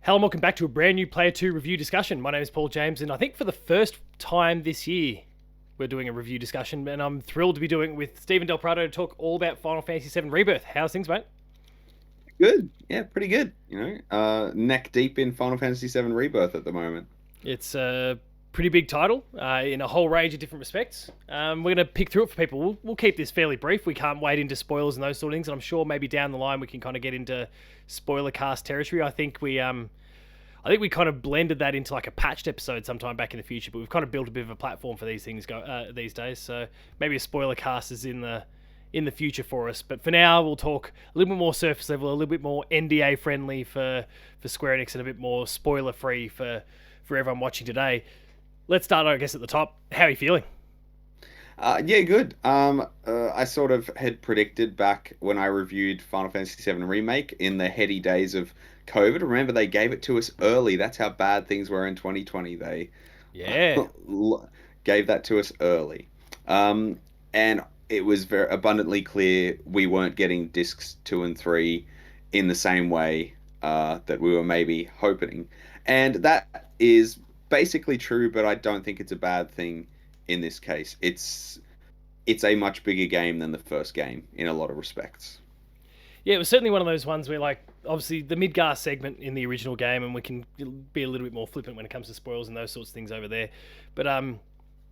Hello and welcome back to a brand new Player 2 review discussion. My name is Paul James, and I think for the first time this year, we're doing a review discussion, and I'm thrilled to be doing it with Stephen Del Prado to talk all about Final Fantasy VII Rebirth. How's things, mate? Good. Yeah, pretty good. Neck deep in Final Fantasy VII Rebirth at the moment. It's a pretty big title in a whole range of different respects. We're going to pick through it for people. We'll keep this fairly brief. We can't wade into spoilers and those sort of things, and I'm sure maybe down the line we can kind of get into spoiler cast territory. I think we kind of blended that into like a patched episode sometime back in the future, but we've kind of built a bit of a platform for these things these days. So maybe a spoiler cast is in the future for us. But for now, we'll talk a little bit more surface level, a little bit more NDA friendly for Square Enix, and a bit more spoiler free for everyone watching today. Let's start, I guess, at the top. How are you feeling? Yeah, good. I sort of had predicted back when I reviewed Final Fantasy VII Remake in the heady days of COVID. Remember, they gave it to us early. That's how bad things were in 2020. They Yeah. gave that to us early. And it was very abundantly clear we weren't getting discs 2 and 3 in the same way that we were maybe hoping. And that is basically true, but I don't think it's a bad thing in this case. It's a much bigger game than the first game in a lot of respects. Yeah, it was certainly one of those ones where, like, obviously the Midgar segment in the original game, and we can be a little bit more flippant when it comes to spoils and those sorts of things over there. But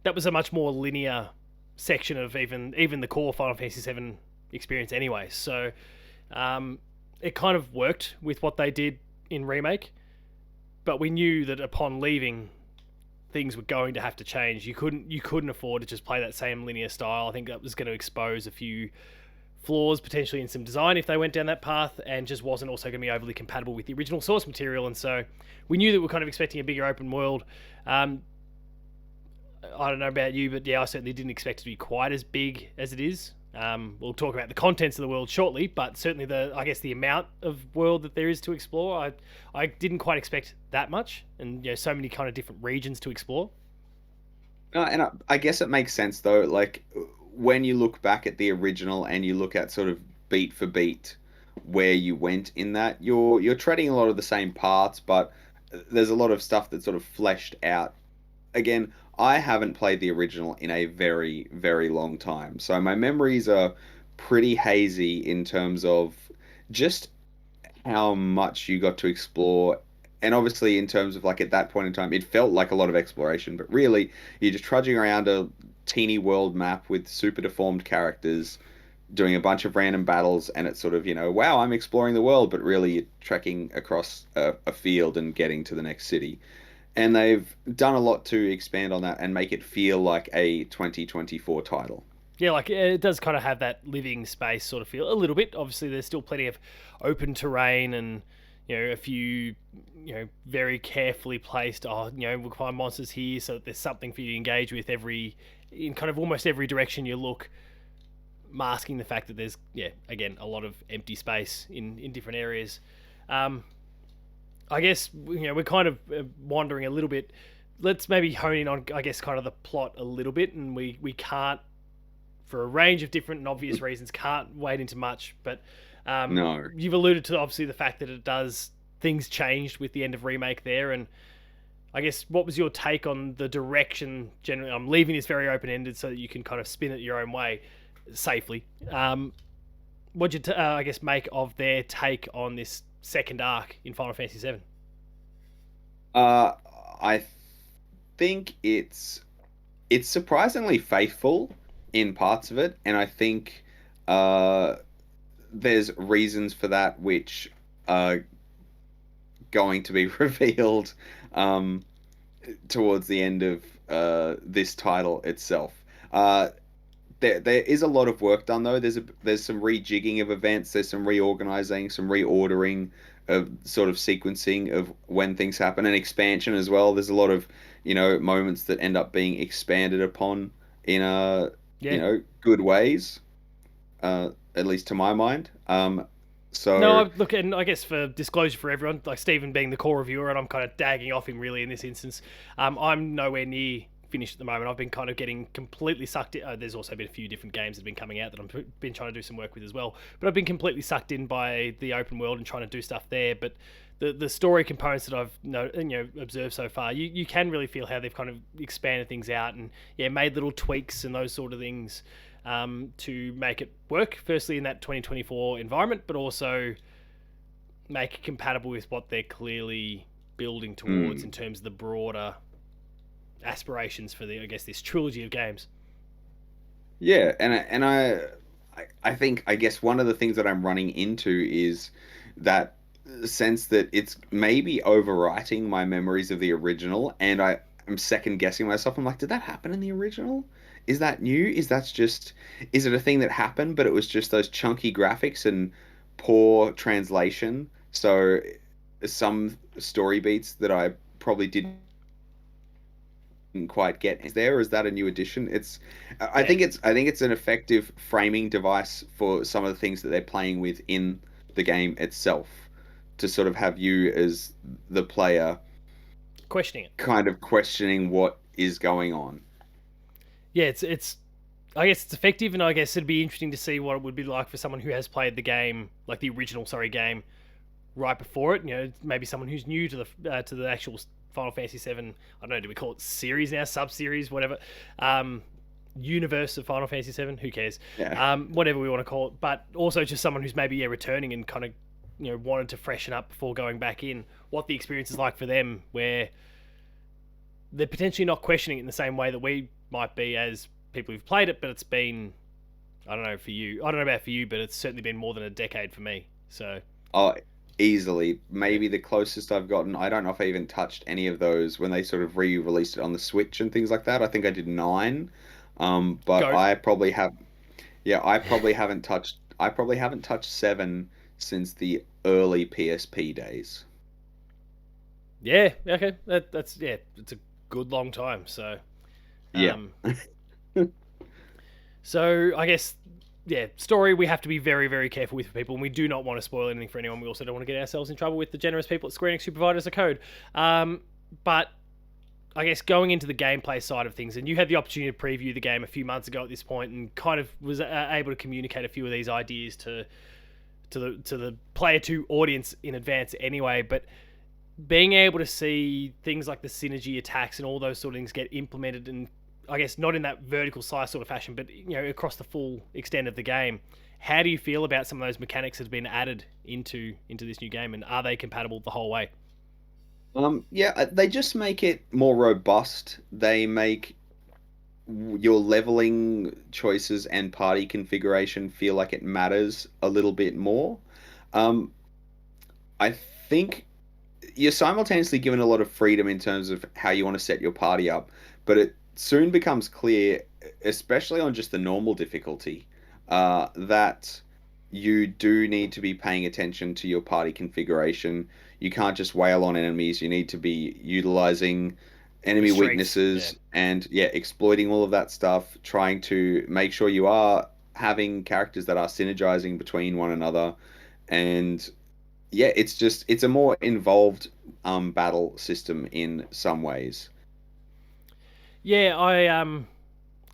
that was a much more linear section of even the core Final Fantasy VII experience anyway. So it kind of worked with what they did in Remake, but we knew that upon leaving, things were going to have to change. You couldn't afford to just play that same linear style. I think that was going to expose a few flaws potentially in some design if they went down that path, and just wasn't also going to be overly compatible with the original source material. And so we knew that we are kind of expecting a bigger open world. I don't know about you, but yeah, I certainly didn't expect it to be quite as big as it is. We'll talk about the contents of the world shortly, but certainly the amount of world that there is to explore, I didn't quite expect that much, and so many kind of different regions to explore. And I guess it makes sense though. Like when you look back at the original and you look at sort of beat for beat where you went in that, you're treading a lot of the same paths, but there's a lot of stuff that's sort of fleshed out. Again, I haven't played the original in a very, very long time, so my memories are pretty hazy in terms of just how much you got to explore. And obviously, in terms of like at that point in time, it felt like a lot of exploration, but really, you're just trudging around a teeny world map with super deformed characters doing a bunch of random battles, and it's sort of, wow, I'm exploring the world, but really you're trekking across a field and getting to the next city. And they've done a lot to expand on that and make it feel like a 2024 title. Yeah, like it does kind of have that living space sort of feel a little bit. Obviously, there's still plenty of open terrain and a few very carefully placed. We'll find monsters here, so that there's something for you to engage with in kind of almost every direction you look, masking the fact that there's again a lot of empty space in different areas. I guess we're kind of wandering a little bit. Let's maybe hone in on, I guess, kind of the plot a little bit, and we can't, for a range of different and obvious reasons, can't wade into much. But No. you've alluded to obviously the fact that things changed with the end of Remake there, and I guess what was your take on the direction generally? I'm leaving this very open ended so that you can kind of spin it your own way safely. What'd you, I guess, make of their take on this second arc in Final Fantasy VII? Uh, I think it's surprisingly faithful in parts of it, and I think uh, there's reasons for that which are going to be revealed um, towards the end of this title itself. Uh, there is a lot of work done though. There's some rejigging of events. There's some reorganizing, some reordering of sort of sequencing of when things happen, and expansion as well. There's a lot of moments that end up being expanded upon in Yeah. good ways. At least to my mind. No, So look, and I guess for disclosure for everyone, like Stephen being the core reviewer, and I'm kind of dagging off him really in this instance. I'm nowhere near finished at the moment. I've been kind of getting completely sucked in. There's also been a few different games that have been coming out that I've been trying to do some work with as well. But I've been completely sucked in by the open world and trying to do stuff there. But the story components that I've observed so far, you can really feel how they've kind of expanded things out and made little tweaks and those sort of things to make it work. Firstly, in that 2024 environment, but also make it compatible with what they're clearly building towards in terms of the broader aspirations for this trilogy of games. Yeah, I think I guess one of the things that I'm running into is that sense that it's maybe overwriting my memories of the original, and I am second guessing myself. I'm like, did that happen in the original? Is that new? Is it a thing that happened, but it was just those chunky graphics and poor translation? So some story beats that I probably didn't quite get is there, or is that a new addition? I think it's an effective framing device for some of the things that they're playing with in the game itself, to sort of have you as the player questioning it, kind of questioning what is going on. Yeah, it's I guess it's effective, and I guess it'd be interesting to see what it would be like for someone who has played the game, like the original, game, right before it. Maybe someone who's new to the actual Final Fantasy VII. I don't know. Do we call it series now? Sub-series, whatever. Universe of Final Fantasy VII. Who cares? Yeah. Whatever we want to call it. But also just someone who's maybe returning and kind of wanted to freshen up before going back in. What the experience is like for them, where they're potentially not questioning it in the same way that we might be as people who've played it, but it's been, I don't know about for you, but it's certainly been more than a decade for me. So easily, maybe the closest I've gotten, I don't know if I even touched any of those when they sort of re-released it on the Switch and things like that. I think I did 9, but I probably haven't touched 7 since the early PSP days. Yeah, okay, that's it's a good long time. So so I guess, story we have to be very, very careful with for people, and we do not want to spoil anything for anyone. We also don't want to get ourselves in trouble with the generous people at Square Enix who provide us a code. But I guess going into the gameplay side of things, and you had the opportunity to preview the game a few months ago at this point, and kind of was able to communicate a few of these ideas to the player 2 audience in advance anyway. But being able to see things like the synergy attacks and all those sort of things get implemented, and I guess not in that vertical slice sort of fashion, but across the full extent of the game. How do you feel about some of those mechanics that have been added into this new game, and are they compatible the whole way? They just make it more robust. They make your leveling choices and party configuration feel like it matters a little bit more. I think you're simultaneously given a lot of freedom in terms of how you want to set your party up, but it soon becomes clear, especially on just the normal difficulty, that you do need to be paying attention to your party configuration. You can't just wail on enemies. You need to be utilizing enemy weaknesses and exploiting all of that stuff, trying to make sure you are having characters that are synergizing between one another. And it's a more involved battle system in some ways. Yeah, I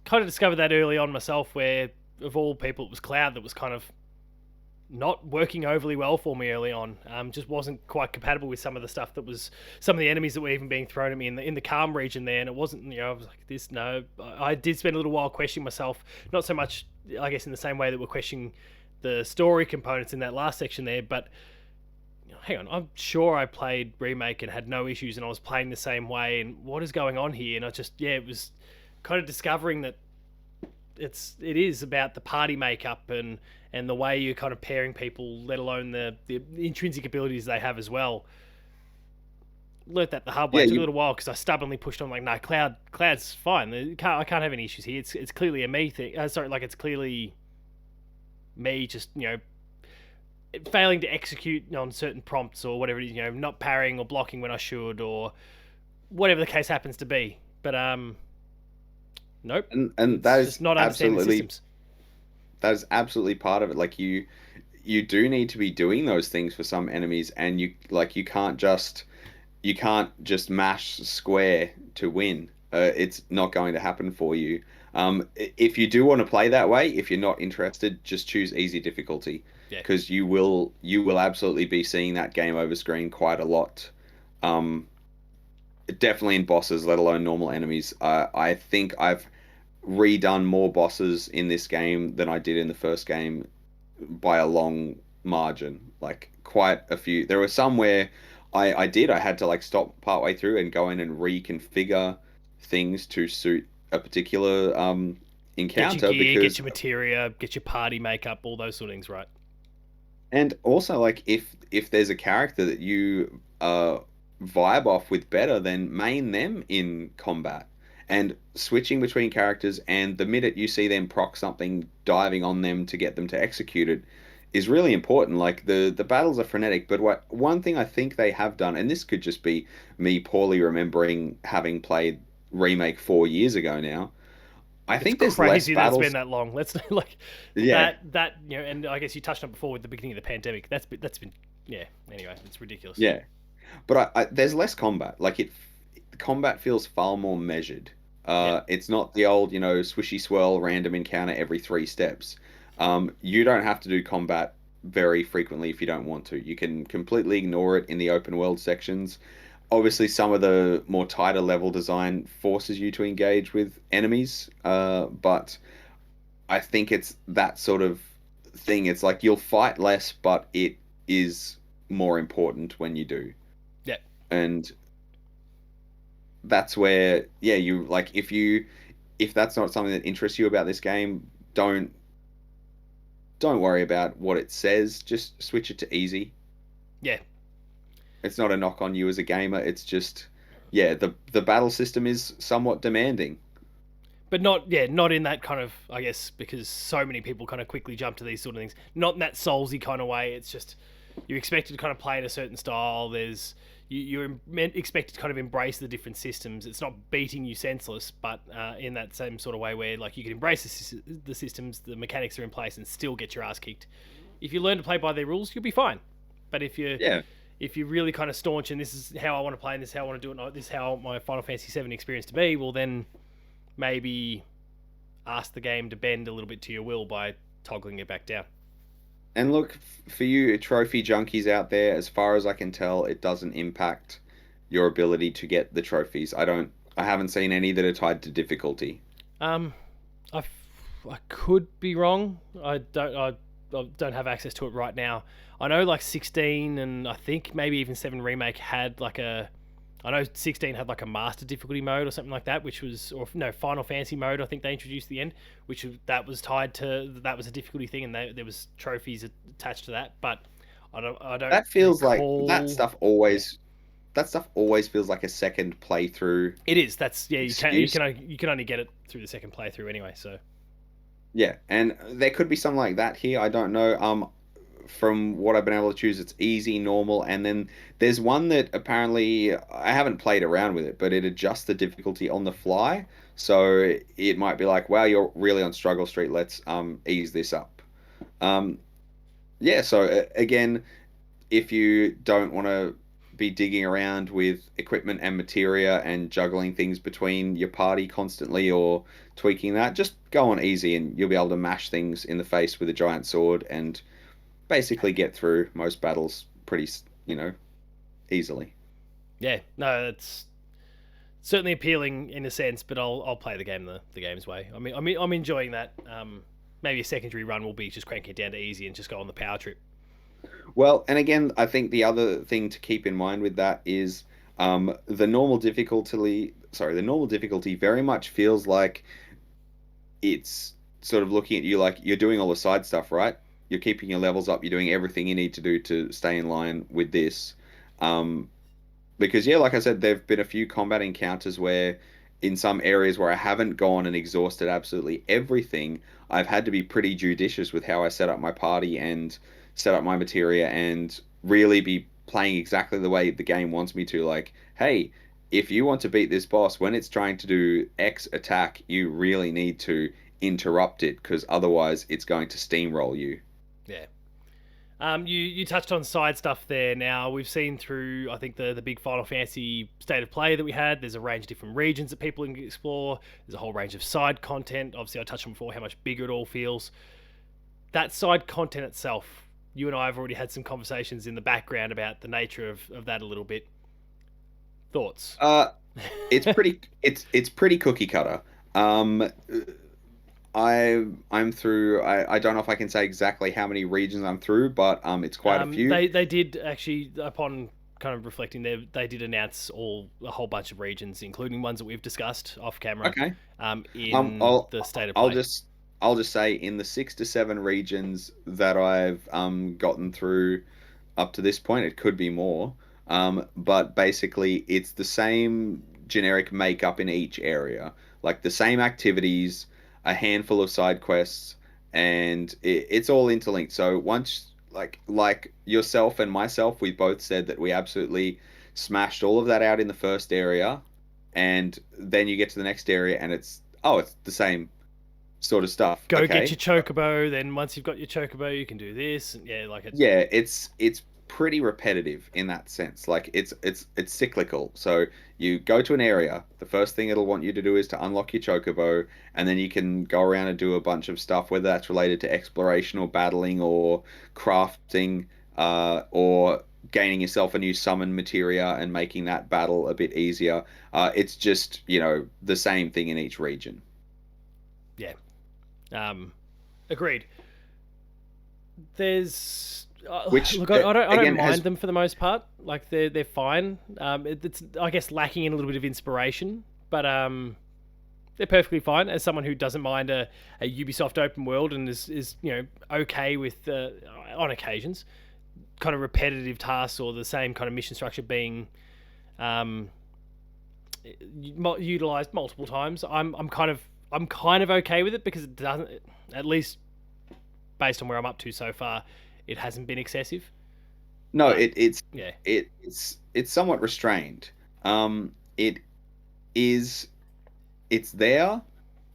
kind of discovered that early on myself, where of all people it was Cloud that was kind of not working overly well for me early on. Just wasn't quite compatible with some of the stuff that was, some of the enemies that were even being thrown at me in the calm region there, and it wasn't, I was like, this, no. I did spend a little while questioning myself, not so much, I guess, in the same way that we're questioning the story components in that last section there, but hang on, I'm sure I played Remake and had no issues, and I was playing the same way, and what is going on here? And I just, it was kind of discovering that it is about the party makeup and the way you're kind of pairing people, let alone the intrinsic abilities they have as well. Learned that the hard way. It took a little while because I stubbornly pushed on, like, no, Cloud's fine. I can't have any issues here. It's clearly a me thing. It's clearly me just, failing to execute on certain prompts or whatever it is, not parrying or blocking when I should, or whatever the case happens to be. But nope. And that is just not understanding the systems. That is absolutely part of it. Like, you do need to be doing those things for some enemies, and you can't just mash square to win. It's not going to happen for you. If you do want to play that way, if you're not interested, just choose easy difficulty. Yeah. because you will absolutely be seeing that game over screen quite a lot. Um, Definitely in bosses, let alone normal enemies. I think I've redone more bosses in this game than I did in the first game by a long margin. Like quite a few. There were some where I had to like stop partway through and go in and reconfigure things to suit a particular Get your encounter gear, get because your materia, get your party makeup, all those sort of things, right? and also like if there's a character that you vibe off with better, then main them in combat. And switching between characters, and the minute you see them proc something, diving on them to get them to execute it is really important. Like the battles are frenetic, but what one thing I think they have done, and this could just be me poorly remembering having played Remake 4 years ago now. I It's think there's less crazy that it's been battles. that long. Let's like Yeah, that and I guess you touched on it before with the beginning of the pandemic. That's been yeah. Anyway, it's ridiculous. yeah. But there's less combat. Like combat feels far more measured. Yeah, It's not the old, swishy swirl random encounter every 3 steps. You don't have to do combat very frequently if you don't want to. You can completely ignore it in the open world sections. Obviously, some of the more tighter level design forces you to engage with enemies, but I think it's that sort of thing. It's like you'll fight less, but it is more important when you do. yeah. And that's where, yeah, you like if that's not something that interests you about this game, don't worry about what it says. Just switch it to easy. Yeah, It's not a knock on you as a gamer. It's just, yeah, the battle system is somewhat demanding. but not in that kind of, I guess, because so many people kind of quickly jump to these sort of things. Not in that soulsy kind of way. It's just you're expected to kind of play in a certain style. You're expected to kind of embrace the different systems. It's not beating you senseless, but in that same sort of way where like you can embrace the systems, the mechanics are in place, and still get your ass kicked. If you learn to play by their rules, you'll be fine. But Yeah. if you're really kind of staunch and this is how I want to play and this is how I want to do it, and this is how I want my Final Fantasy VII experience to be, well then maybe ask the game to bend a little bit to your will by toggling it back down. And look, for you trophy junkies out there, as far as I can tell, it doesn't impact your ability to get the trophies. I haven't seen any that are tied to difficulty. Um, I, I could be wrong. I don't have access to it right now. I know like 16 and I think maybe even 7 remake had like a. I know 16 had like a master difficulty mode or something like that, which was or no Final Fantasy mode. I think they introduced at the end, that was tied to that was a difficulty thing, and there was trophies attached to that. But I don't That feels like recall. that stuff always feels like a second playthrough It is. That's yeah. excuse. You can only get it through the second playthrough anyway. So Yeah, and there could be something like that here. I don't know. From what I've been able to choose, it's easy, normal, and then there's one that apparently I haven't played around with it, but it adjusts the difficulty on the fly. So it might be like, wow, you're really on struggle street. Let's ease this up. Um, yeah. So again, if you don't want to be digging around with equipment and materia and juggling things between your party constantly or tweaking that, just go on easy and you'll be able to mash things in the face with a giant sword and basically get through most battles pretty, easily. yeah, no, it's certainly appealing in a sense, but I'll play the game the game's way. I'm enjoying that. Maybe a secondary run will be just cranking it down to easy and just go on the power trip. Well, and again, I think the other thing to keep in mind with that is the normal difficulty. Sorry, the normal difficulty very much feels like it's sort of looking at you like you're doing all the side stuff, right? You're keeping your levels up. You're doing everything you need to do to stay in line with this. Um, because yeah, like I said, there've been a few combat encounters where, in some areas where I haven't gone and exhausted absolutely everything, I've had to be pretty judicious with how I set up my party and set up my materia and really be playing exactly the way the game wants me to. Like, hey, if you want to beat this boss when it's trying to do X attack, you really need to interrupt it because otherwise it's going to steamroll you. Yeah. You touched on side stuff there. Now we've seen through I think the big Final Fantasy state of play that we had. There's a range of different regions that people can explore. There's a whole range of side content. Obviously, I touched on before how much bigger it all feels. That side content itself, you and I have already had some conversations in the background about the nature of that a little bit. Thoughts? Uh, it's pretty cookie cutter. Um, I'm through. I don't know if I can say exactly how many regions I'm through, but it's quite a few. They did actually, upon kind of reflecting, they did announce a whole bunch of regions, including ones that we've discussed off camera, Okay. in the state of I'll play. just say in the 6 to 7 regions that I've gotten through up to this point, it could be more. But basically, it's the same generic makeup in each area, like the same activities, a handful of side quests, and it's all interlinked. So once, like yourself and myself, we both said that we absolutely smashed all of that out in the first area, and then you get to the next area, and it's the same sort of stuff. Go get Okay. your chocobo. Then once you've got your chocobo, you can do this. And yeah, like it. Yeah, it's pretty repetitive in that sense. Like it's cyclical. So you go to an area, the first thing it'll want you to do is to unlock your chocobo, and then you can go around and do a bunch of stuff, whether that's related to exploration or battling or crafting, or gaining yourself a new summon materia and making that battle a bit easier. It's just, the same thing in each region. Yeah. Agreed. There's Which look, I don't again mind has them for the most part. Like they're fine. It's I guess lacking in a little bit of inspiration, but they're perfectly fine. As someone who doesn't mind a Ubisoft open world and is okay with on occasions kind of repetitive tasks or the same kind of mission structure being um, utilized multiple times. I'm kind of okay with it because it doesn't, at least based on where I'm up to so far, it hasn't been excessive. no, But it it's yeah, it's somewhat restrained. It is it's there,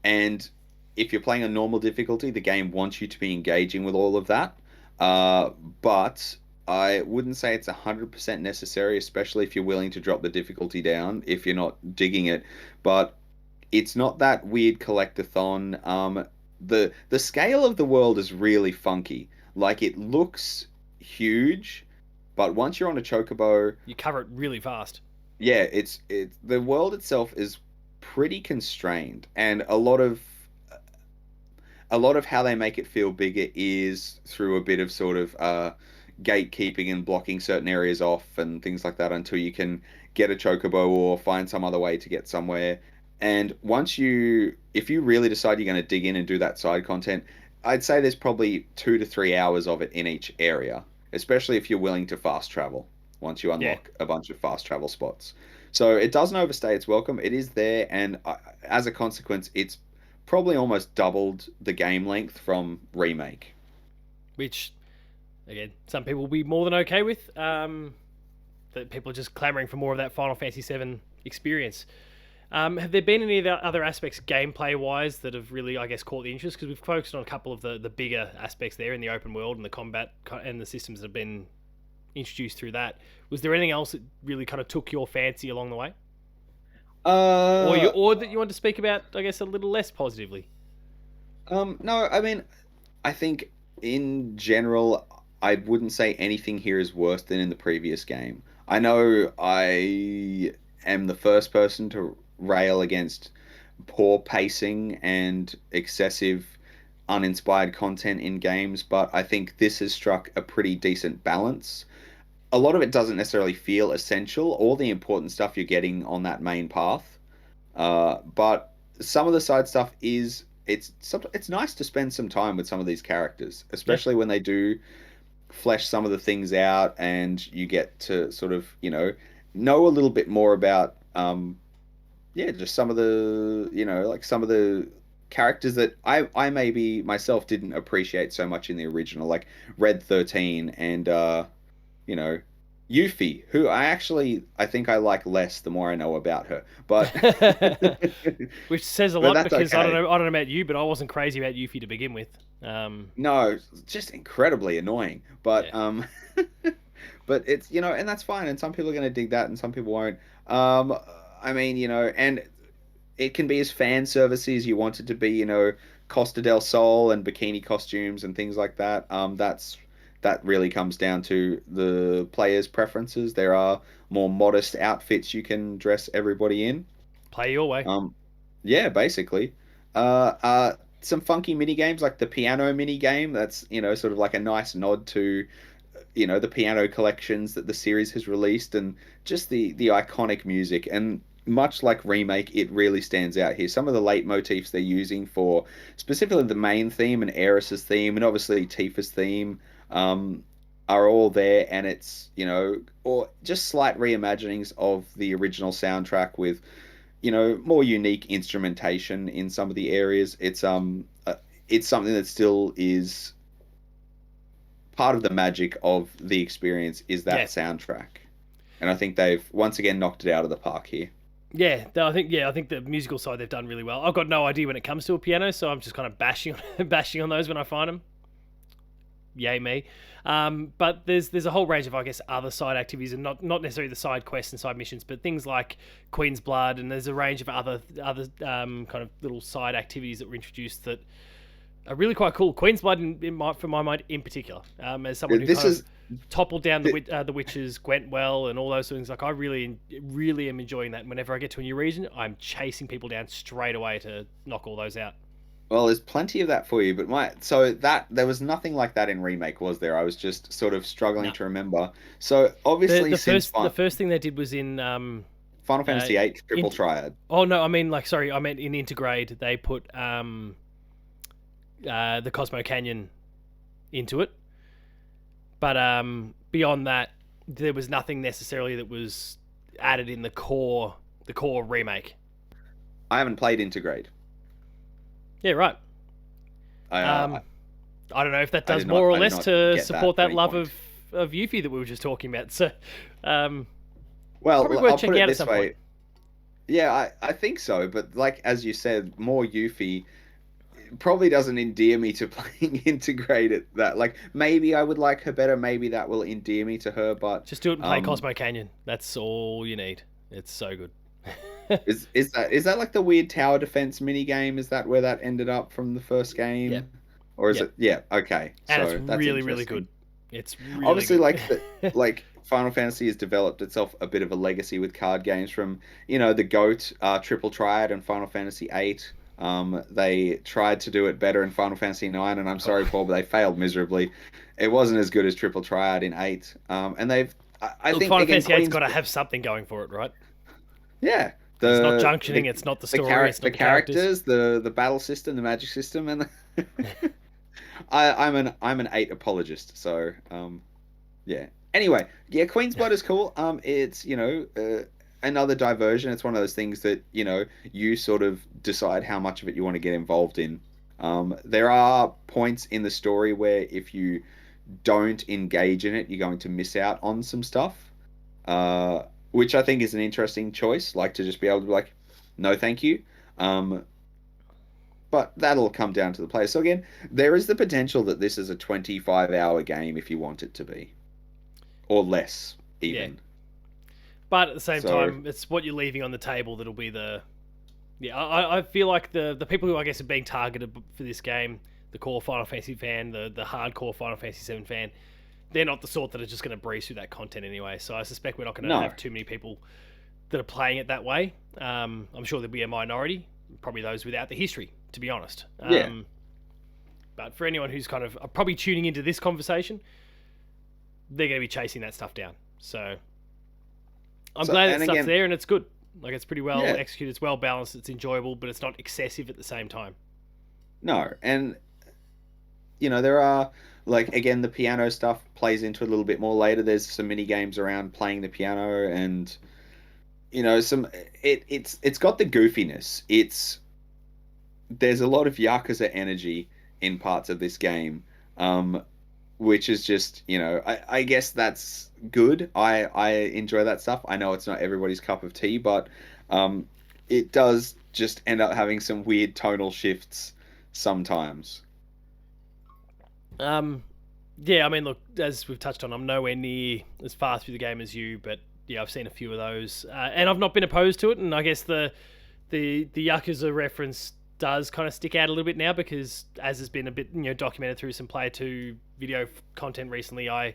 and if you're playing a normal difficulty, the game wants you to be engaging with all of that. Uh, but I wouldn't say it's 100% necessary, especially if you're willing to drop the difficulty down if you're not digging it. But it's not that weird collectathon. The scale of the world is really funky. Like it looks huge, but once you're on a chocobo, you cover it really fast. yeah, it's the world itself is pretty constrained, and a lot of how they make it feel bigger is through a bit of sort of gatekeeping and blocking certain areas off and things like that until you can get a chocobo or find some other way to get somewhere. And if you really decide you're going to dig in and do that side content, I'd say there's probably 2 to 3 hours of it in each area, especially if you're willing to fast travel once you Yeah, unlock a bunch of fast travel spots. So it doesn't overstay its welcome. It is there, and as a consequence, it's probably almost doubled the game length from remake. which again, some people will be more than okay with. That people are just clamoring for more of that Final Fantasy VII experience. Have there been any other aspects gameplay wise that have really, I guess, caught the interest? Because we've focused on a couple of the bigger aspects there in the open world and the combat and the systems that have been introduced through that. Was there anything else that really kind of took your fancy along the way, Uh, or that you want to speak about? I guess a little less positively. no, I mean, I think in general, I wouldn't say anything here is worse than in the previous game. I know I am the first person to rail against poor pacing and excessive uninspired content in games, but I think this has struck a pretty decent balance. A lot of it doesn't necessarily feel essential. All the important stuff you're getting on that main path, but some of the side stuff it's nice to spend some time with some of these characters, Yeah, especially when they do flesh some of the things out, and you get to sort of know a little bit more about yeah, just some of the like some of the characters that I maybe myself didn't appreciate so much in the original, like Red 13 and you know, Yuffie, who I think I like less the more I know about her. But which says a but lot that's because I don't okay. know. I don't know about you, but I wasn't crazy about Yuffie to begin with. No, it's just incredibly annoying. Yeah, But it's and that's fine. And some people are going to dig that, and some people won't. I mean, and it can be as fan servicey as you want it to be. Costa del Sol and bikini costumes and things like that. That's that really comes down to the players' preferences. There are more modest outfits you can dress everybody in. Play your way. Yeah, basically. Some funky mini games like the piano mini game. That's sort of like a nice nod to the piano collections that the series has released, and just the iconic music. And much like Remake, it really stands out here. Some of the leitmotifs they're using for specifically the main theme and Aeris's theme, and obviously Tifa's theme, um, are all there, and it's or just slight reimaginings of the original soundtrack with more unique instrumentation in some of the areas. It's something that still is part of the magic of the experience, is that soundtrack. And I think they've once again knocked it out of the park here. I think the musical side they've done really well. I've got no idea when it comes to a piano, so I'm just kind of bashing on those when I find them. Yay me. But there's a whole range of, I guess, other side activities, and not necessarily the side quests and side missions, but things like Queen's Blood, and there's a range of other kind of little side activities that were introduced that are really quite cool. Queen's Blood, for my mind in particular, as someone who toppled down the witches, Gwentwell, and all those things. Like, I really am enjoying that. And whenever I get to a new region, I'm chasing people down straight away to knock all those out. Well, there's plenty of that for you, but there was nothing like that in Remake, was there? I was just sort of struggling to remember. So obviously, the first thing they did was in Final Fantasy VIII Triple Triad. Oh no, I meant in Intergrade they put the Cosmo Canyon into it, but beyond that, there was nothing necessarily that was added in the core remake. I haven't played Intergrade. Yeah, right. I don't know if that does more or less to support that love of Yuffie that we were just talking about. So, well, probably worth I'll checking put it out this at some way. point. Yeah, I think so. But like as you said, more Yuffie probably doesn't endear me to playing Intergrade. Like, maybe I would like her better. Maybe that will endear me to her. But just do it and play Cosmo Canyon. That's all you need. It's so good. Is that like the weird tower defense mini game? Is that where that ended up from the first game? Yep. Or is it? Yeah. Okay. And so it's that's really good. It's really obviously good. like Final Fantasy has developed itself a bit of a legacy with card games from the GOAT Triple Triad and Final Fantasy VIII. They tried to do it better in Final Fantasy IX, and I'm sorry, Paul, but they failed miserably. It wasn't as good as Triple Triad in VIII. And they've I think Final Fantasy VIII's got to have something going for it, right? Yeah. It's not junctioning. It's not the story. It's not the characters, the battle system, the magic system, and I'm an 8 apologist. So yeah. Anyway, yeah, Queen's Blood is cool. It's another diversion. It's one of those things that you sort of decide how much of it you want to get involved in. There are points in the story where if you don't engage in it, you're going to miss out on some stuff. Which I think is an interesting choice, like to just be able to be like, no, thank you. But that'll come down to the player. So again, there is the potential that this is a 25-hour game if you want it to be, or less even. Yeah. But at the same time, it's what you're leaving on the table that'll be the. Yeah, I feel like the people who I guess are being targeted for this game, the core Final Fantasy fan, the hardcore Final Fantasy VII fan, they're not the sort that are just going to breeze through that content anyway. So I suspect we're not going to have too many people that are playing it that way. I'm sure there'll be a minority, probably those without the history, to be honest. But for anyone who's kind of probably tuning into this conversation, they're going to be chasing that stuff down. So I'm glad that stuff's there and it's good. Like, it's pretty well executed, it's well balanced, it's enjoyable, but it's not excessive at the same time. No, and there are, like, again, the piano stuff plays into it a little bit more later. There's some mini games around playing the piano, and it's got the goofiness. There's a lot of Yakuza energy in parts of this game, which is just I guess that's good. I enjoy that stuff. I know it's not everybody's cup of tea, but it does just end up having some weird tonal shifts sometimes. Yeah, I mean, look, as we've touched on, I'm nowhere near as far through the game as you, but yeah, I've seen a few of those, and I've not been opposed to it. And I guess the Yakuza reference does kind of stick out a little bit now because, as has been a bit documented through some Player 2 video content recently, I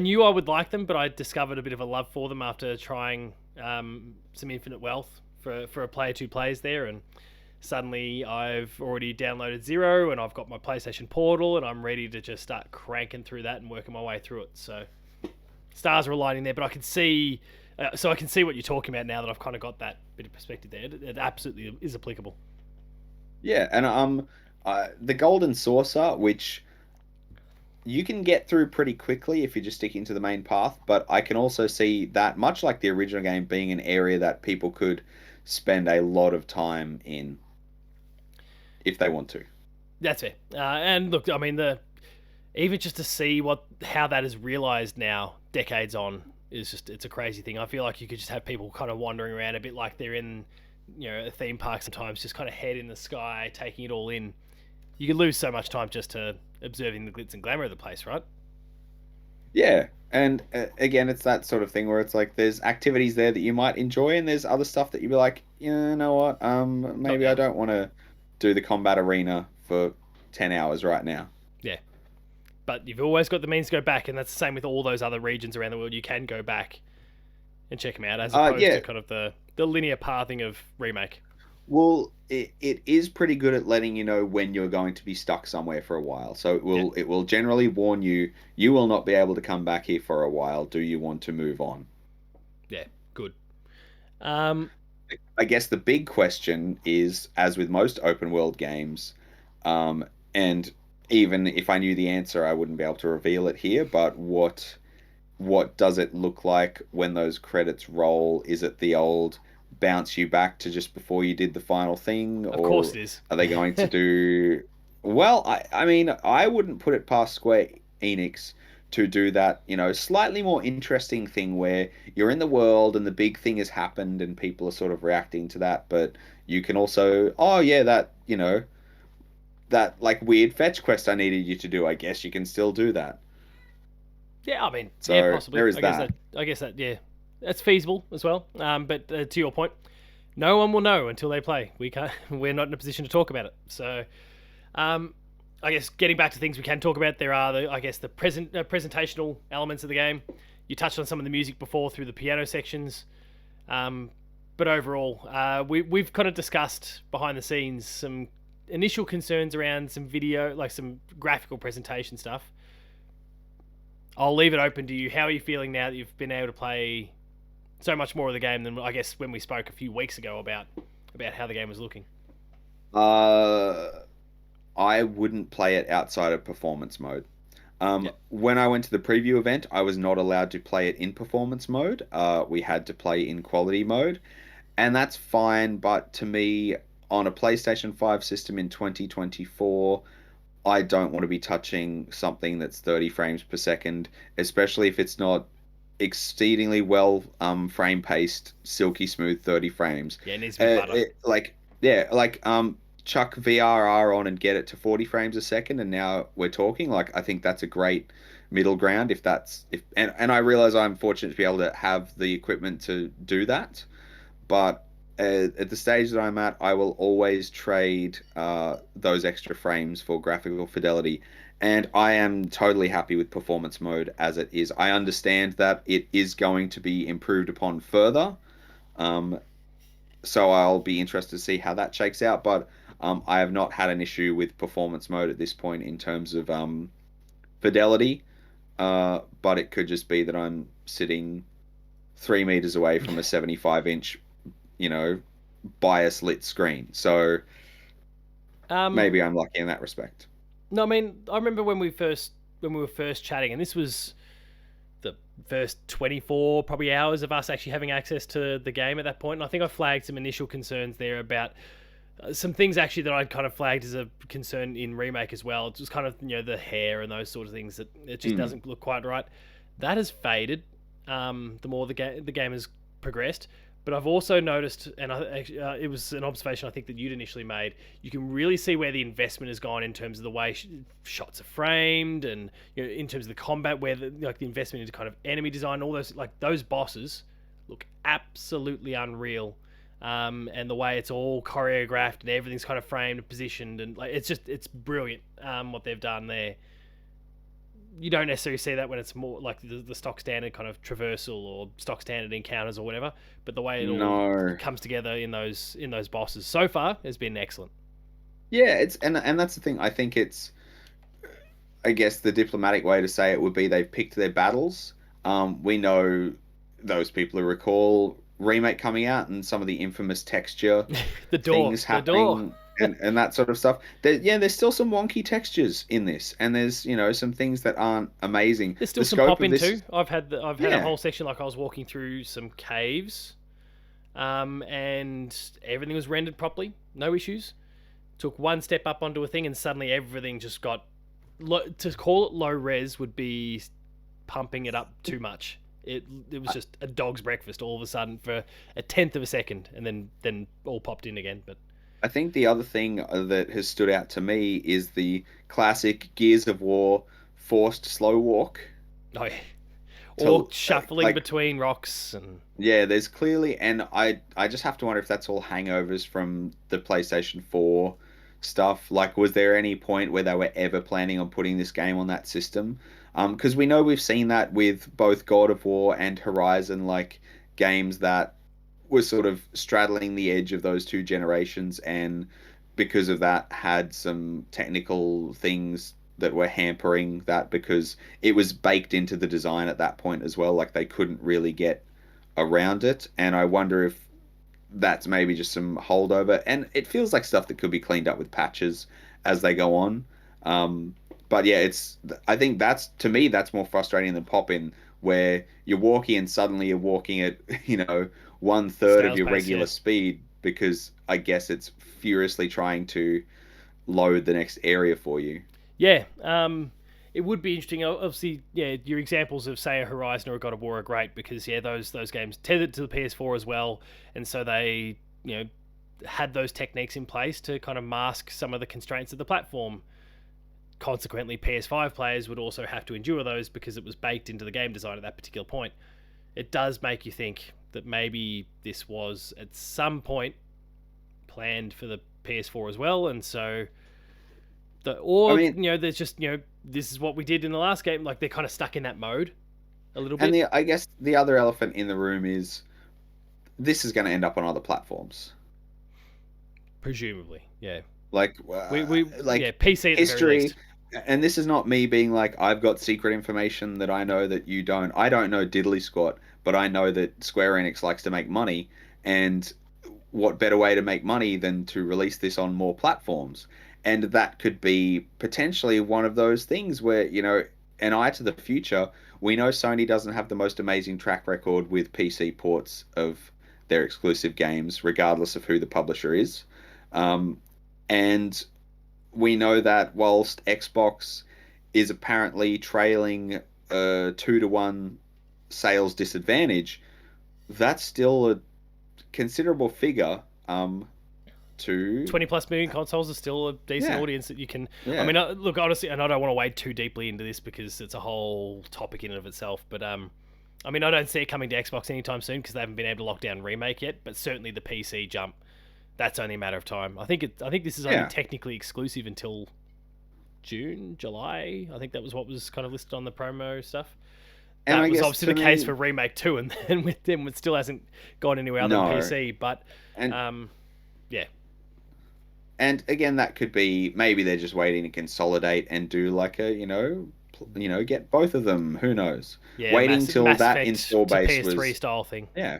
knew I would like them, but I discovered a bit of a love for them after trying some Infinite Wealth for a Player 2 plays there, and suddenly I've already downloaded Zero and I've got my PlayStation Portal and I'm ready to just start cranking through that and working my way through it. So stars are aligning there, but I can see what you're talking about now that I've kind of got that bit of perspective there. It absolutely is applicable. Yeah, and the Golden Saucer, which you can get through pretty quickly if you're just sticking to the main path, but I can also see that, much like the original game, being an area that people could spend a lot of time in if they want to. That's it. And look, I mean, even just to see how that is realized now, decades on, it's a crazy thing. I feel like you could just have people kind of wandering around a bit like they're in, a theme park sometimes, just kind of head in the sky, taking it all in. You could lose so much time just to observing the glitz and glamour of the place, right? Yeah, and again, it's that sort of thing where it's like there's activities there that you might enjoy, and there's other stuff that you'd be like, you know what, maybe I don't want to do the combat arena for 10 hours right now. Yeah. But you've always got the means to go back, and that's the same with all those other regions around the world. You can go back and check them out, as opposed to kind of the linear pathing of Remake. Well, it is pretty good at letting you know when you're going to be stuck somewhere for a while. So it will generally warn you, you will not be able to come back here for a while. Do you want to move on? Yeah, good. I guess the big question is, as with most open world games, and even if I knew the answer, I wouldn't be able to reveal it here, but what does it look like when those credits roll? Is it the old bounce you back to just before you did the final thing? Of course it is. Are they going to do... Well, I mean, I wouldn't put it past Square Enix to do that, slightly more interesting thing where you're in the world and the big thing has happened and people are sort of reacting to that, but you can also, that like weird fetch quest I needed you to do, I guess you can still do that. Yeah, I mean, so yeah, possibly. There is that. I guess that, yeah, that's feasible as well. But to your point, no one will know until they play. We're not in a position to talk about it. So, I guess getting back to things we can talk about, there are the presentational elements of the game. You touched on some of the music before through the piano sections, but overall, we've kind of discussed behind the scenes some initial concerns around some video, like some graphical presentation stuff. I'll leave it open to you. How are you feeling now that you've been able to play so much more of the game than I guess when we spoke a few weeks ago about how the game was looking? I wouldn't play it outside of performance mode. When I went to the preview event, I was not allowed to play it in performance mode. We had to play in quality mode, and that's fine. But to me, on a PlayStation 5 system in 2024, I don't want to be touching something that's 30 frames per second, especially if it's not exceedingly well frame paced, silky smooth 30 frames. Yeah, it needs to be butter. Chuck VRR on and get it to 40 frames a second, and now we're talking. Like, I think that's a great middle ground. And I realize I'm fortunate to be able to have the equipment to do that, but at the stage that I'm at, I will always trade those extra frames for graphical fidelity, and I am totally happy with performance mode as it is. I understand that it is going to be improved upon further, so I'll be interested to see how that shakes out, but I have not had an issue with performance mode at this point in terms of fidelity, but it could just be that I'm sitting 3 meters away from a 75-inch bias lit screen, so maybe I'm lucky in that respect. No, I mean, I remember when we were first chatting, and this was the first 24 probably hours of us actually having access to the game at that point, and I think I flagged some initial concerns there about some things actually that I'd kind of flagged as a concern in Remake as well. It was kind of the hair and those sort of things that it just doesn't look quite right. That has faded the more the game has progressed. But I've also noticed, and it was an observation I think that you'd initially made, you can really see where the investment has gone in terms of the way shots are framed, and in terms of the combat, where the investment into kind of enemy design, all those bosses look absolutely unreal. and the way it's all choreographed and everything's kind of framed and positioned, and like it's brilliant what they've done there. You don't necessarily see that when it's more like the stock standard kind of traversal or stock standard encounters or whatever. But the way it all No. comes together in those bosses so far has been excellent. Yeah, it's and that's the thing. I think it's, I guess the diplomatic way to say it would be they've picked their battles. We know those people who recall remake coming out and some of the infamous texture things The door. happening and that sort of stuff. There's still some wonky textures in this, and there's some things that aren't amazing. There's still The some scope pop of in this, too. I've had a yeah, whole section like I was walking through some caves, and everything was rendered properly, no issues. Took one step up onto a thing, and suddenly everything just got. To call it low res would be pumping it up too much. It was just a dog's breakfast all of a sudden for a tenth of a second, and then all popped in again. But I think the other thing that has stood out to me is the classic Gears of War forced slow walk. oh, yeah. To, Or shuffling like, between rocks and yeah, there's clearly, and I just have to wonder if that's all hangovers from the PlayStation 4 stuff. Like, was there any point where they were ever planning on putting this game on that system? Because we know we've seen that with both God of War and Horizon, like games that were sort of straddling the edge of those two generations, and because of that, had some technical things that were hampering that because it was baked into the design at that point as well. Like they couldn't really get around it, and I wonder if that's maybe just some holdover. And it feels like stuff that could be cleaned up with patches as they go on. But yeah, it's. I think that's to me that's more frustrating than pop in, where you're walking and suddenly you're walking at 1/3 of snail's your pace, regular yeah. speed because I guess it's furiously trying to load the next area for you. Yeah, it would be interesting. Obviously, yeah, your examples of say a Horizon or a God of War are great because yeah, those games tethered to the PS4 as well, and so they had those techniques in place to kind of mask some of the constraints of the platform. Consequently, PS5 players would also have to endure those because it was baked into the game design at that particular point. It does make you think that maybe this was at some point planned for the PS4 as well, and so I mean, there's just this is what we did in the last game. Like they're kind of stuck in that mode a little and bit, I guess the other elephant in the room is this is going to end up on other platforms. presumably. Yeah, Like, we like yeah PC at the very history, least. and this is not me being like I've got secret information that I know that you don't. I don't know diddly squat, but I know that Square Enix likes to make money, and what better way to make money than to release this on more platforms? And that could be potentially one of those things where, an eye to the future, we know Sony doesn't have the most amazing track record with PC ports of their exclusive games, regardless of who the publisher is. And we know that whilst Xbox is apparently trailing a 2-to-1 sales disadvantage, that's still a considerable figure to 20 plus million consoles is still a decent yeah, audience that you can. I yeah, mean, look, honestly, and I don't want to wade too deeply into this because it's a whole topic in and of itself. But I mean, I don't see it coming to Xbox anytime soon because they haven't been able to lock down Remake yet. But certainly the PC jump, that's only a matter of time. I think this is only yeah. technically exclusive until June, July. I think that was what was kind of listed on the promo stuff. And That I was guess obviously to the case me, for Remake 2, and then with them, it still hasn't gone anywhere other than no. PC. But And yeah, and again, that could be maybe they're just waiting to consolidate and do like a get both of them. Who knows? yeah, Waiting till Mass that Effect install to base PS3 was style thing. yeah,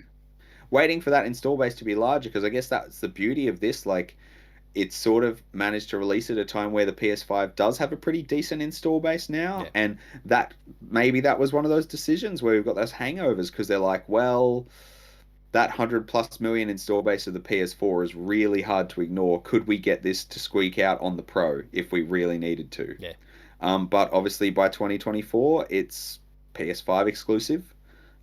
waiting for that install base to be larger because I guess that's the beauty of this. Like, it's sort of managed to release at a time where the PS5 does have a pretty decent install base now, Yeah. and that maybe that was one of those decisions where we've got those hangovers because they're like, well, that 100+ million install base of the PS4 is really hard to ignore. Could we get this to squeak out on the Pro if we really needed to? Yeah. But obviously by 2024, it's PS5 exclusive.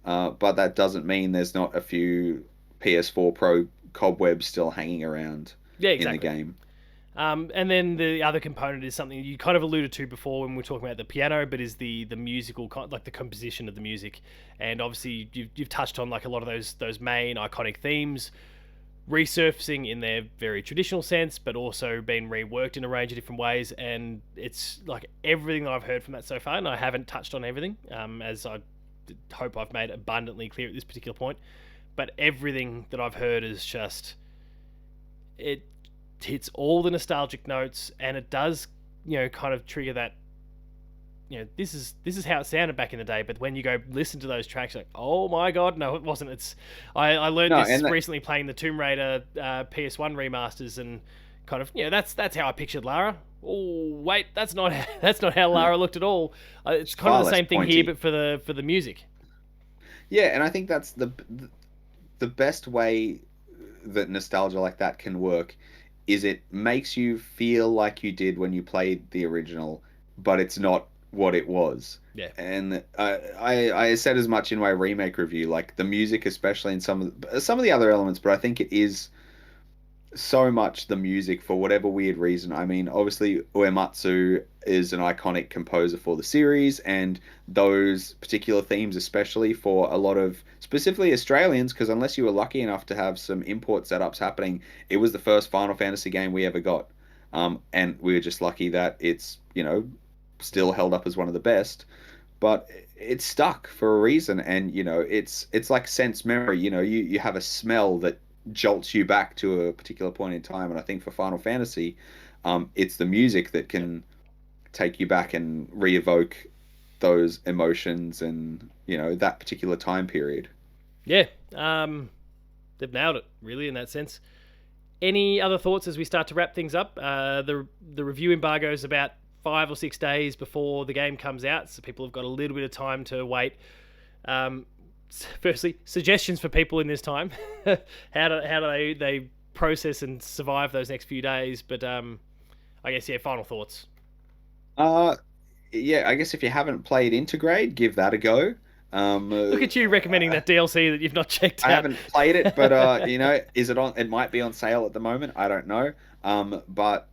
But that doesn't mean there's not a few PS4 Pro cobwebs still hanging around Yeah, in the exactly. game. And then the other component is something you kind of alluded to before when we were talking about the piano, but is the musical, like the composition of the music. And obviously you've touched on like a lot of those main iconic themes. resurfacing in their very traditional sense, but also been reworked in a range of different ways. And it's like everything that I've heard from that so far, and I haven't touched on everything, as I hope I've made abundantly clear at this particular point. But everything that I've heard is just it hits all the nostalgic notes, and it does, kind of trigger that. This is how it sounded back in the day. But when you go listen to those tracks, like, oh my god, no, it wasn't. I learned No, this recently playing the Tomb Raider PS1 remasters, and kind of that's how I pictured Lara. Oh wait, that's not that's not how Lara looked at all. It's kind far of the less same thing pointy. here, but for the music. Yeah, and I think that's the best way that nostalgia like that can work is it makes you feel like you did when you played the original, but it's not what it was. Yeah. And I said as much in my remake review, like the music, especially in some of the other elements, but I think it is so much the music for whatever weird reason. I mean, obviously Uematsu is an iconic composer for the series, and those particular themes, especially for a lot of specifically Australians, because unless you were lucky enough to have some import setups happening, it was the first Final Fantasy game we ever got. And we were just lucky that it's, still held up as one of the best. But it's stuck for a reason, and it's like sense memory. You have a smell that jolts you back to a particular point in time, and I think for Final Fantasy, it's the music that can take you back and re-evoke those emotions and that particular time period. Yeah, they've nailed it really in that sense. Any other thoughts as we start to wrap things up? The review embargo is about 5 or 6 days before the game comes out, so people have got a little bit of time to wait. Firstly, suggestions for people in this time. how do they process and survive those next few days? But I guess, final thoughts. Yeah, I guess if you haven't played Intergrade, give that a go. Look at you recommending that DLC that you've not checked out. I haven't played it, but is it on? It might be on sale at the moment. I don't know. But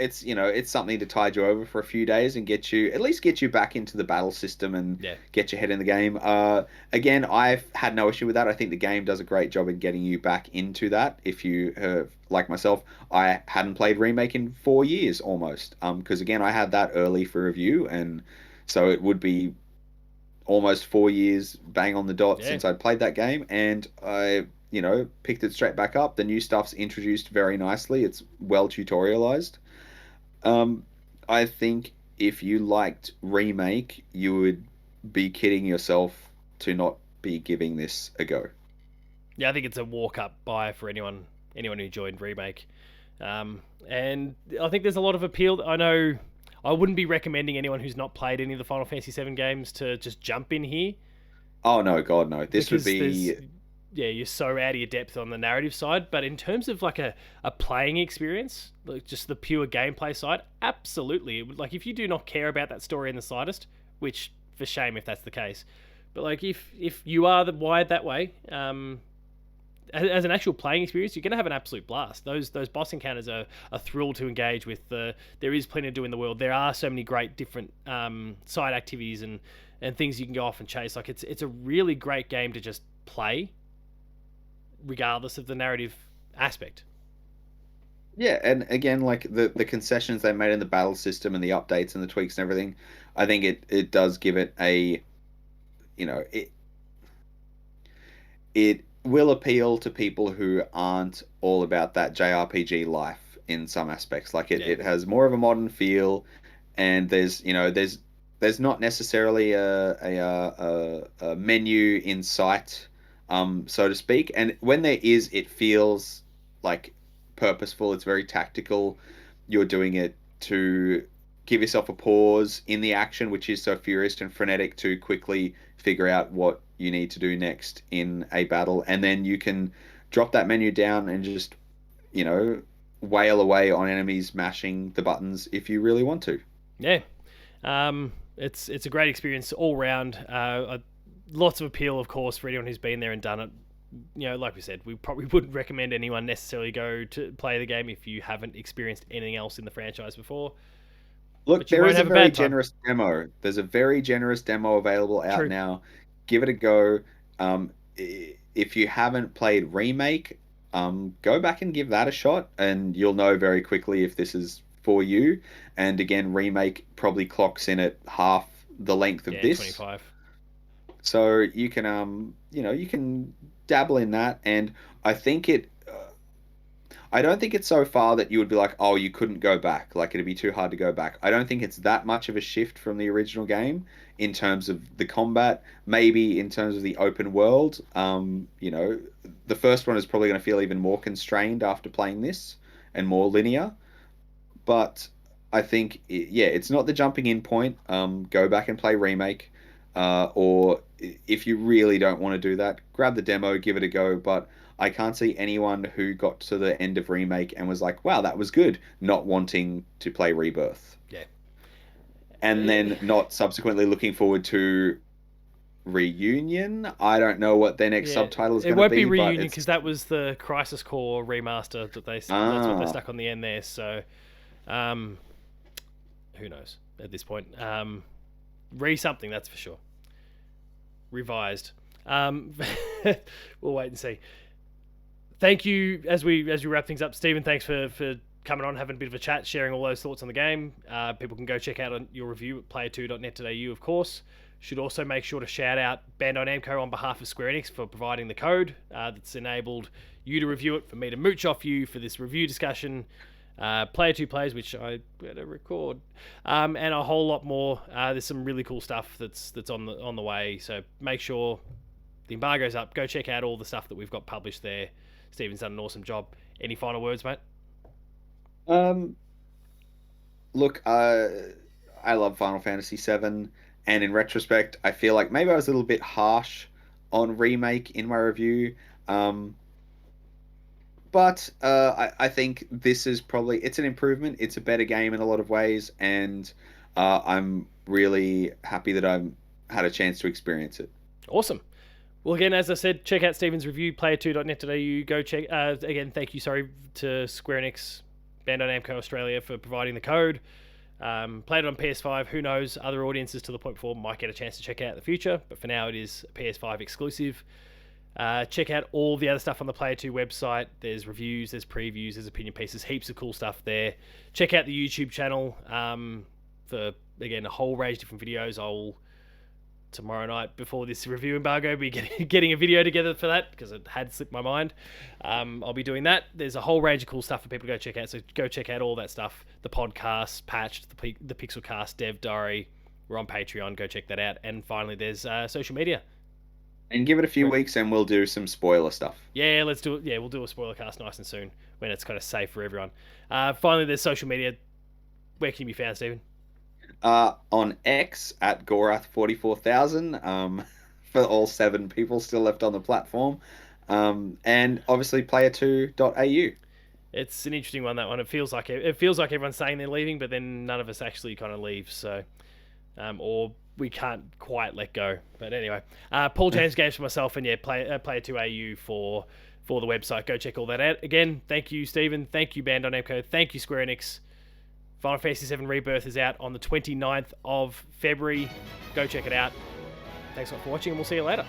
it's something to tide you over for a few days and get you back into the battle system and get your head in the game. Again, I've had no issue with that. I think the game does a great job in getting you back into that. If you have, like myself, I hadn't played Remake in 4 years almost. Because again, I had that early for review, and so it would be almost 4 years bang on the dot since I'd played that game, and I picked it straight back up. The new stuff's introduced very nicely. It's well tutorialized. I think if you liked Remake, you would be kidding yourself to not be giving this a go. Yeah, I think it's a walk-up buy for anyone who joined Remake. And I think there's a lot of appeal. I know I wouldn't be recommending anyone who's not played any of the Final Fantasy VII games to just jump in here. Oh, no, God, no. This would be... Yeah, you're so out of your depth on the narrative side, but in terms of like a playing experience, like just the pure gameplay side, absolutely. It would, like, if you do not care about that story in the slightest, which for shame if that's the case, but like if you are wired that way, as an actual playing experience, you're going to have an absolute blast. Those boss encounters are a thrill to engage with. There is plenty to do in the world. There are so many great different side activities and things you can go off and chase. Like it's a really great game to just play, regardless of the narrative aspect. Yeah, and again, like the concessions they made in the battle system and the updates and the tweaks and everything, I think it does give it a, it will appeal to people who aren't all about that JRPG life in some aspects. Like it has more of a modern feel, and there's not necessarily a menu in sight, so to speak. And when there is, it feels like purposeful. It's very tactical. You're doing it to give yourself a pause in the action, which is so furious and frenetic, to quickly figure out what you need to do next in a battle, and then you can drop that menu down and just wail away on enemies, mashing the buttons if you really want to. Yeah, it's a great experience all round. Lots of appeal, of course, for anyone who's been there and done it. Like we said, we probably wouldn't recommend anyone necessarily go to play the game if you haven't experienced anything else in the franchise before. Look, there is a very generous demo. There's a very generous demo available out now. Give it a go. If you haven't played Remake, go back and give that a shot, and you'll know very quickly if this is for you. And again, remake probably clocks in at half the length of Yeah, this, 25. so you can you can dabble in that. And I think I don't think it's so far that you would be like, oh, you couldn't go back. Like it'd be too hard to go back. I don't think it's that much of a shift from the original game in terms of the combat, maybe in terms of the open world. The first one is probably going to feel even more constrained after playing this and more linear. But I think, yeah, it's not the jumping in point. Go back and play remake, or if you really don't want to do that, grab the demo, give it a go. But I can't see anyone who got to the end of remake and was like, "Wow, that was good," not wanting to play Rebirth, Yeah. and then not subsequently looking forward to Reunion. I don't know what their next Yeah, subtitle is it going to won't be be, but Reunion it's because that was the Crisis Core remaster that that's what they stuck on the end there. So, who knows at this point? Something, that's for sure. Revised. We'll wait and see. Thank you as we wrap things up, Stephen. Thanks for coming on, having a bit of a chat, sharing all those thoughts on the game. People can go check out your review at player2.net.au, of course. Should also make sure to shout out Bandai Namco on behalf of Square Enix for providing the code that's enabled you to review it, for me to mooch off you for this review discussion. Player 2 plays, which I better record, and a whole lot more. There's some really cool stuff that's on the way. So make sure the embargo's up. Go check out all the stuff that we've got published there. Stephen's done an awesome job. Any final words, mate? Look, I love Final Fantasy VII, and in retrospect, I feel like maybe I was a little bit harsh on remake in my review. But I think this is probably it's an improvement. It's a better game in a lot of ways, and I'm really happy that I've had a chance to experience it. Awesome. Well, again, as I said, check out Stephen's review, player2.net.au. Go check. Again, thank you, to Square Enix, Bandai Namco Australia for providing the code. Played it on PS5. Who knows? Other audiences to the point before might get a chance to check it out in the future. But for now, it is a PS5 exclusive. Check out all the other stuff on the Player 2 website. There's reviews, there's previews, there's opinion pieces, heaps of cool stuff there. Check out the YouTube channel for, again, a whole range of different videos. I'll, tomorrow night before this review embargo, be getting a video together for that because it had slipped my mind. I'll be doing that. There's a whole range of cool stuff for people to go check out. So go check out all that stuff. The podcast, Patched, the Pixelcast, Dev Diary. We're on Patreon. Go check that out. And finally, there's social media. And give it a few weeks, and we'll do some spoiler stuff. Yeah, let's do it. Yeah, we'll do a spoiler cast nice and soon when it's kind of safe for everyone. Finally, there's social media. Where can you be found, Stephen? On X at Gorath44,000, for all 7 people still left on the platform. And obviously player2.au. It's an interesting one, that one. It feels like everyone's saying they're leaving, but then none of us actually kind of leave. So, or we can't quite let go. But anyway, Paul James Games for myself, and yeah, player2.au for the website. Go check all that out. Again, thank you, Stephen. Thank you, Bandai Namco. Thank you, Square Enix. Final Fantasy VII Rebirth is out on the 29th of February. Go check it out. Thanks a lot for watching, and we'll see you later.